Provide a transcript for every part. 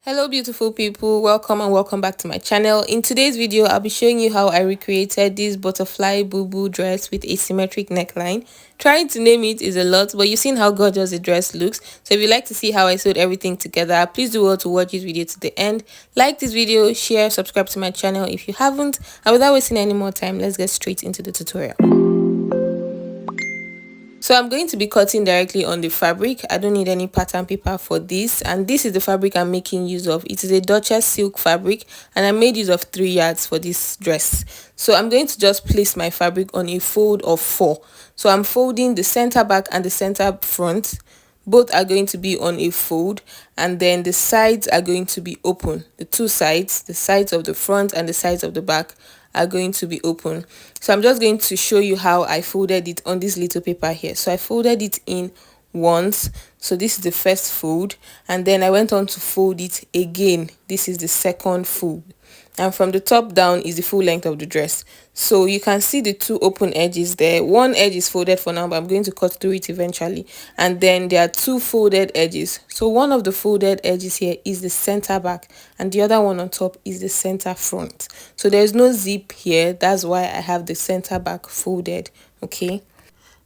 Hello beautiful people, welcome and welcome back to my channel. In today's video I'll be showing you how I recreated this butterfly Bubu dress with asymmetric neckline. Trying to name it is a lot, but you've seen how gorgeous the dress looks. So if you'd like to see how I sewed everything together, please do well to watch this video to the end. Like this video, share, subscribe to my channel if you haven't, and without wasting any more time, let's get straight into the tutorial. So I'm going to be cutting directly on the fabric. I don't need any pattern paper for this, and this is the fabric I'm making use of. It is a Duchess silk fabric, and I made use of 3 yards for this dress. So I'm going to just place my fabric on a fold of 4. So I'm folding the center back and the center front. Both are going to be on a fold, and then the sides are going to be open. The two sides, the sides of the front and the sides of the back, are going to be open. So I'm just going to show you how I folded it on this little paper here. So I folded it in once. So this is the first fold, and then I went on to fold it again. This is the second fold, and from the top down is the full length of the dress. So you can see the two open edges there. One edge is folded for now, but I'm going to cut through it eventually. And then there are two folded edges. So one of the folded edges here is the center back, and the other one on top is the center front. So there's no zip here, that's why I have the center back folded. Okay,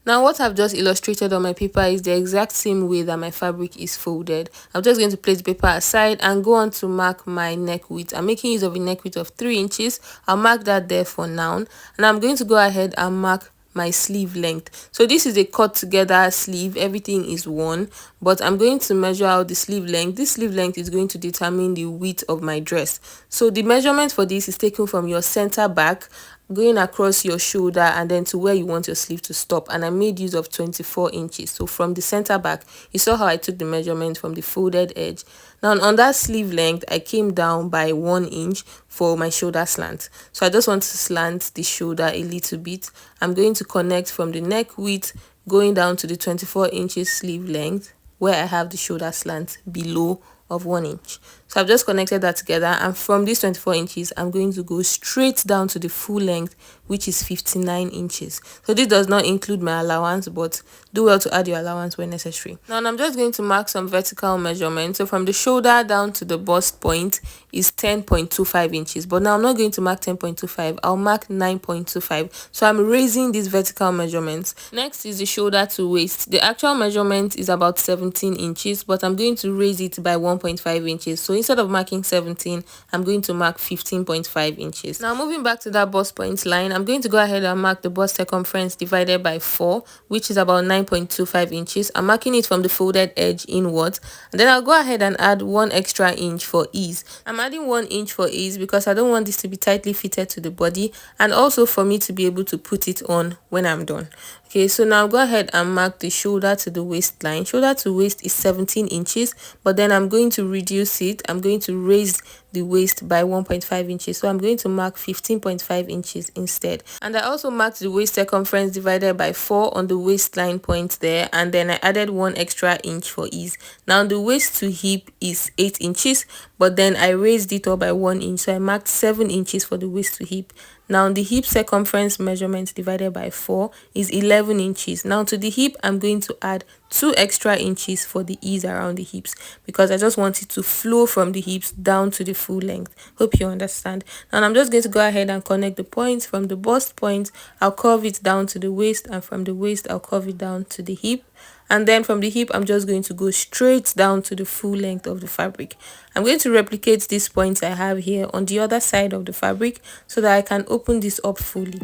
now what I've just illustrated on my paper is the exact same way that my fabric is folded. I'm just going to place the paper aside and go on to mark my neck width. I'm making use of a neck width of 3 inches. I'll mark that there for now. And I'm going to go ahead and mark my sleeve length. So this is a cut together sleeve, everything is one, but I'm going to measure out the sleeve length. This sleeve length is going to determine the width of my dress. So the measurement for this is taken from your center back, going across your shoulder, and then to where you want your sleeve to stop. And I made use of 24 inches. So from the center back, you saw how I took the measurement from the folded edge. Now on that sleeve length, I came down by 1 inch for my shoulder slant. So I just want to slant the shoulder a little bit. I'm going to connect from the neck width going down to the 24 inches sleeve length, where I have the shoulder slant below of 1 inch. So I've just connected that together, and from these 24 inches I'm going to go straight down to the full length, which is 59 inches. So this does not include my allowance, but do well to add your allowance when necessary. Now I'm just going to mark some vertical measurements. So from the shoulder down to the bust point is 10.25 inches, but now I'm not going to mark 10.25, I'll mark 9.25. so I'm raising these vertical measurements. Next is the shoulder to waist. The actual measurement is about 17 inches, but I'm going to raise it by 1.5 inches. So instead of marking 17, I'm going to mark 15.5 inches. Now moving back to that bust point line, I'm going to go ahead and mark the bust circumference divided by 4, which is about 9.25 inches. I'm marking it from the folded edge inwards, and then I'll go ahead and add 1 extra inch for ease. I'm adding 1 inch for ease because I don't want this to be tightly fitted to the body, and also for me to be able to put it on when I'm done. Okay, so now go ahead and mark the shoulder to the waistline. Shoulder to waist is 17 inches, but then I'm going to reduce it. I'm going to raise the waist by 1.5 inches. So I'm going to mark 15.5 inches instead. And I also marked the waist circumference divided by 4 on the waistline point there, and then I added 1 extra inch for ease. Now the waist to hip is 8 inches, but then I raised it up by 1 inch. So I marked 7 inches for the waist to hip. Now the hip circumference measurement divided by 4 is 11 inches. Now to the hip, I'm going to add 2 extra inches for the ease around the hips, because I just want it to flow from the hips down to the full length. Hope you understand. Now I'm just going to go ahead and connect the points. From the bust point, I'll curve it down to the waist, and from the waist, I'll curve it down to the hip. And then from the hip, I'm just going to go straight down to the full length of the fabric. I'm going to replicate these points I have here on the other side of the fabric so that I can open this up fully.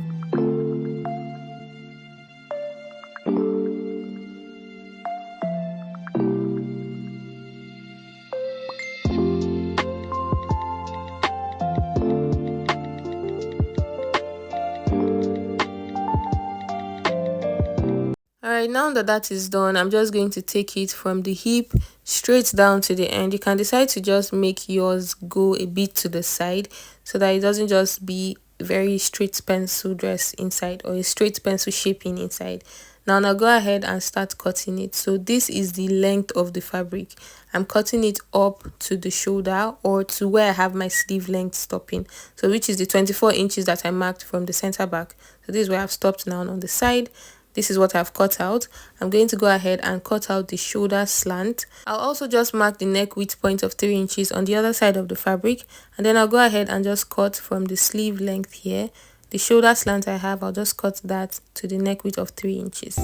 Alright, now that is done, I'm just going to take it from the hip straight down to the end. You can decide to just make yours go a bit to the side so that it doesn't just be a very straight pencil dress inside, or a straight pencil shaping inside. Now go ahead and start cutting it. So this is the length of the fabric. I'm cutting it up to the shoulder, or to where I have my sleeve length stopping, so which is the 24 inches that I marked from the center back. So this is where I've stopped now on the side. This is what I've cut out. I'm going to go ahead and cut out the shoulder slant. I'll also just mark the neck width point of 3 inches on the other side of the fabric, and then I'll go ahead and just cut from the sleeve length here. The shoulder slant I have, I'll just cut that to the neck width of 3 inches.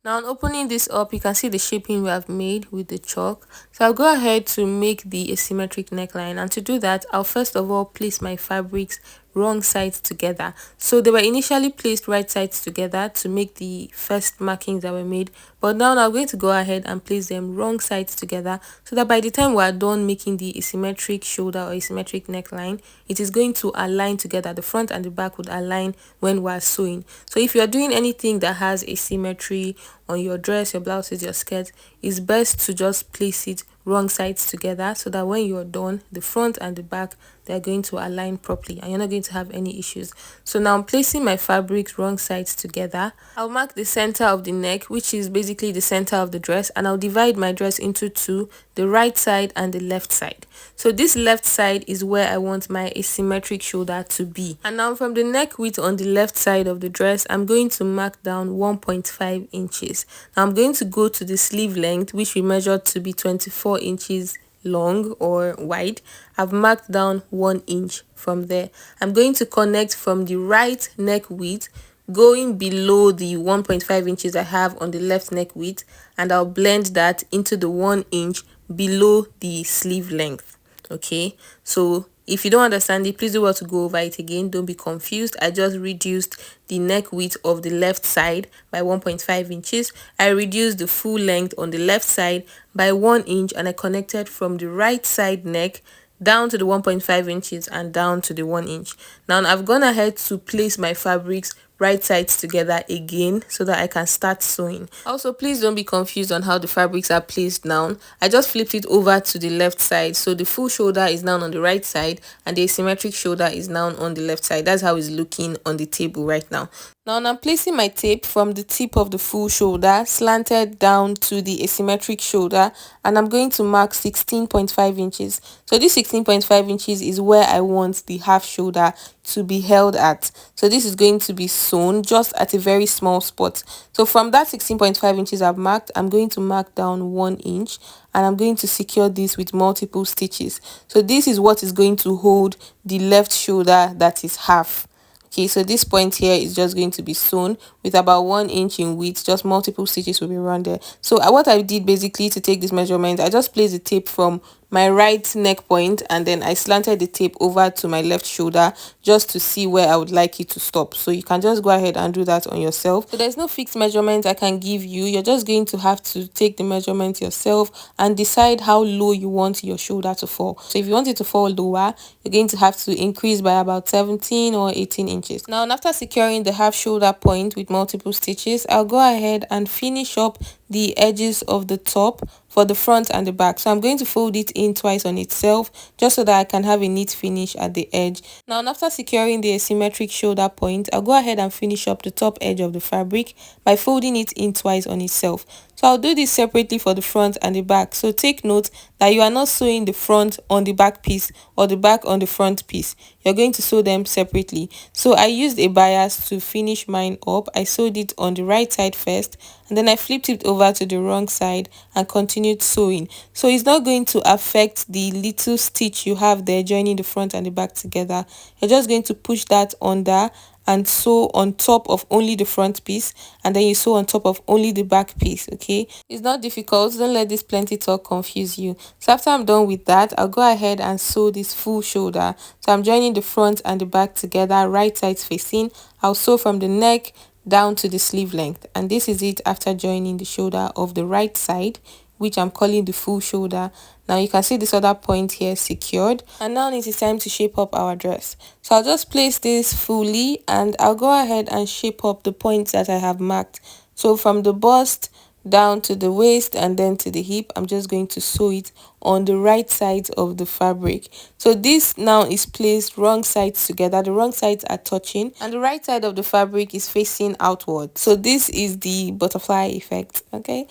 Now on opening this up, you can see the shaping we have made with the chalk. So I'll go ahead to make the asymmetric neckline, and to do that, I'll first of all place my fabrics wrong sides together. So they were initially placed right sides together to make the first markings that were made, but now I'm going to go ahead and place them wrong sides together so that by the time we are done making the asymmetric shoulder or asymmetric neckline, it is going to align together. The front and the back would align when we are sewing. So if you are doing anything that has asymmetry on your dress, your blouses, your skirts, it's best to just place it wrong sides together so that when you're done, the front and the back, they're going to align properly and you're not going to have any issues. So now I'm placing my fabrics wrong sides together. I'll mark the center of the neck, which is basically the center of the dress, and I'll divide my dress into two, the right side and the left side. So this left side is where I want my asymmetric shoulder to be. And now from the neck width on the left side of the dress, I'm going to mark down 1.5 inches. Now I'm going to go to the sleeve length, which we measured to be 24 inches long or wide. I've marked down 1 inch from there. I'm going to connect from the right neck width going below the 1.5 inches I have on the left neck width, and I'll blend that into the 1 inch below the sleeve length. Okay, so if you don't understand it, please do well to go over it again. Don't be confused. I just reduced the neck width of the left side by 1.5 inches. I reduced the full length on the left side by 1 inch, and I connected from the right side neck down to the 1.5 inches and down to the 1 inch. Now I've gone ahead to place my fabrics right sides together again so that I can start sewing. Also, please don't be confused on how the fabrics are placed now. I just flipped it over to the left side, so the full shoulder is now on the right side and the asymmetric shoulder is now on the left side. That's how it's looking on the table right now. Now I'm placing my tape from the tip of the full shoulder slanted down to the asymmetric shoulder, and I'm going to mark 16.5 inches. So this 16.5 inches is where I want the half shoulder to be held at. So this is going to be sewn just at a very small spot. So from that 16.5 inches I've marked, I'm going to mark down 1 inch, and I'm going to secure this with multiple stitches. So this is what is going to hold the left shoulder that is half. Okay, so this point here is just going to be sewn with about 1 inch in width. Just multiple stitches will be run there. So what I did basically to take this measurement, I just placed the tape from my right neck point, and then I slanted the tape over to my left shoulder just to see where I would like it to stop. So you can just go ahead and do that on yourself. So there's no fixed measurement I can give you. You're just going to have to take the measurement yourself and decide how low you want your shoulder to fall. So if you want it to fall lower, you're going to have to increase by about 17 or 18 inches. Now after securing the half shoulder point with multiple stitches, I'll go ahead and finish up the edges of the top for the front and the back. So I'm going to fold it in twice on itself just so that I can have a neat finish at the edge. Now after securing the asymmetric shoulder point, I'll go ahead and finish up the top edge of the fabric by folding it in twice on itself. So I'll do this separately for the front and the back. So take note that you are not sewing the front on the back piece or the back on the front piece. You're going to sew them separately. So I used a bias to finish mine up. I sewed it on the right side first, and then I flipped it over to the wrong side and continued sewing. So it's not going to affect the little stitch you have there joining the front and the back together. You're just going to push that under and sew on top of only the front piece, and then you sew on top of only the back piece. Okay, it's not difficult. Don't let this plenty talk confuse you. So after I'm done with that, I'll go ahead and sew this full shoulder. So I'm joining the front and the back together, right sides facing. I'll sew from the neck down to the sleeve length, and this is it after joining the shoulder of the right side, which I'm calling the full shoulder. Now you can see this other point here secured, and now it is time to shape up our dress. So I'll just place this fully, and I'll go ahead and shape up the points that I have marked. So from the bust down to the waist and then to the hip, I'm just going to sew it on the right side of the fabric. So this now is placed wrong sides together. The wrong sides are touching and the right side of the fabric is facing outward. So this is the butterfly effect. Okay,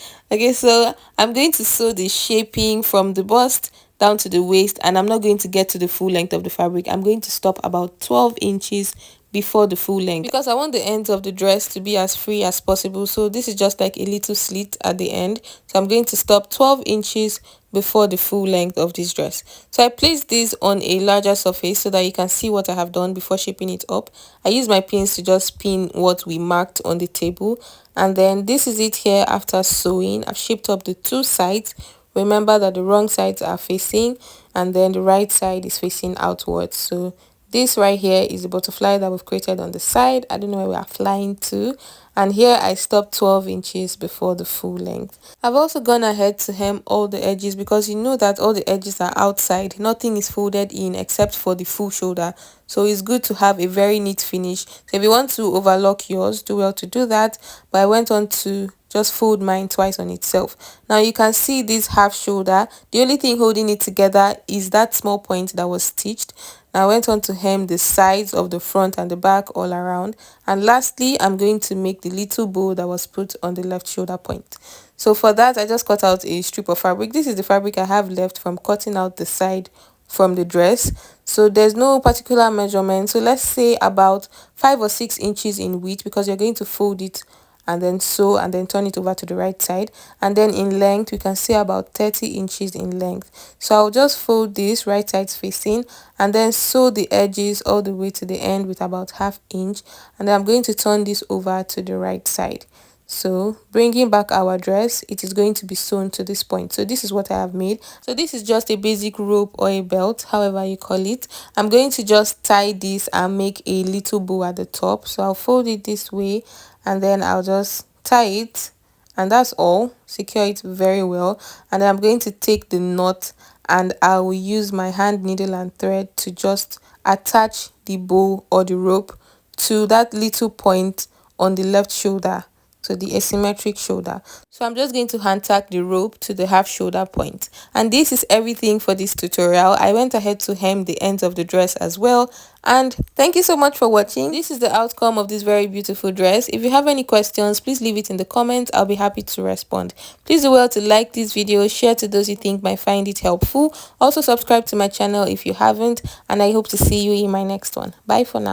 so I'm going to sew the shaping from the bust down to the waist, and I'm not going to get to the full length of the fabric. I'm going to stop about 12 inches before the full length, because I want the ends of the dress to be as free as possible. So this is just like a little slit at the end, so I'm going to stop 12 inches before the full length of this dress. So I placed this on a larger surface so that you can see what I have done before shaping it up. I use my pins to just pin what we marked on the table, and then this is it here after sewing. I've shaped up the two sides. Remember that the wrong sides are facing, and then the right side is facing outwards. So this right here is the butterfly that we've created on the side. I don't know where we are flying to. And here I stopped 12 inches before the full length. I've also gone ahead to hem all the edges, because you know that all the edges are outside. Nothing is folded in except for the full shoulder. So it's good to have a very neat finish. So if you want to overlock yours, do well to do that. But I went on to just fold mine twice on itself. Now you can see this half shoulder. The only thing holding it together is that small point that was stitched. Now I went on to hem the sides of the front and the back all around. And lastly, I'm going to make the little bow that was put on the left shoulder point. So for that, I just cut out a strip of fabric. This is the fabric I have left from cutting out the side from the dress. So there's no particular measurement. So let's say about 5 or 6 inches in width, because you're going to fold it and then sew and then turn it over to the right side. And then in length, we can say about 30 inches in length. So I'll just fold this right side facing and then sew the edges all the way to the end with about ½ inch. And then I'm going to turn this over to the right side. So bringing back our dress, it is going to be sewn to this point. So this is what I have made. So this is just a basic rope or a belt, however you call it. I'm going to just tie this and make a little bow at the top. So I'll fold it this way and then I'll just tie it, and that's all. Secure it very well, and then I'm going to take the knot and I will use my hand needle and thread to just attach the bow or the rope to that little point on the left shoulder, so the asymmetric shoulder. So I'm just going to hand tack the rope to the half shoulder point. And this is everything for this tutorial. I went ahead to hem the ends of the dress as well. And thank you so much for watching. This is the outcome of this very beautiful dress. If you have any questions, please leave it in the comments. I'll be happy to respond. Please do well to like this video, share to those you think might find it helpful. Also subscribe to my channel if you haven't, and I hope to see you in my next one. Bye for now.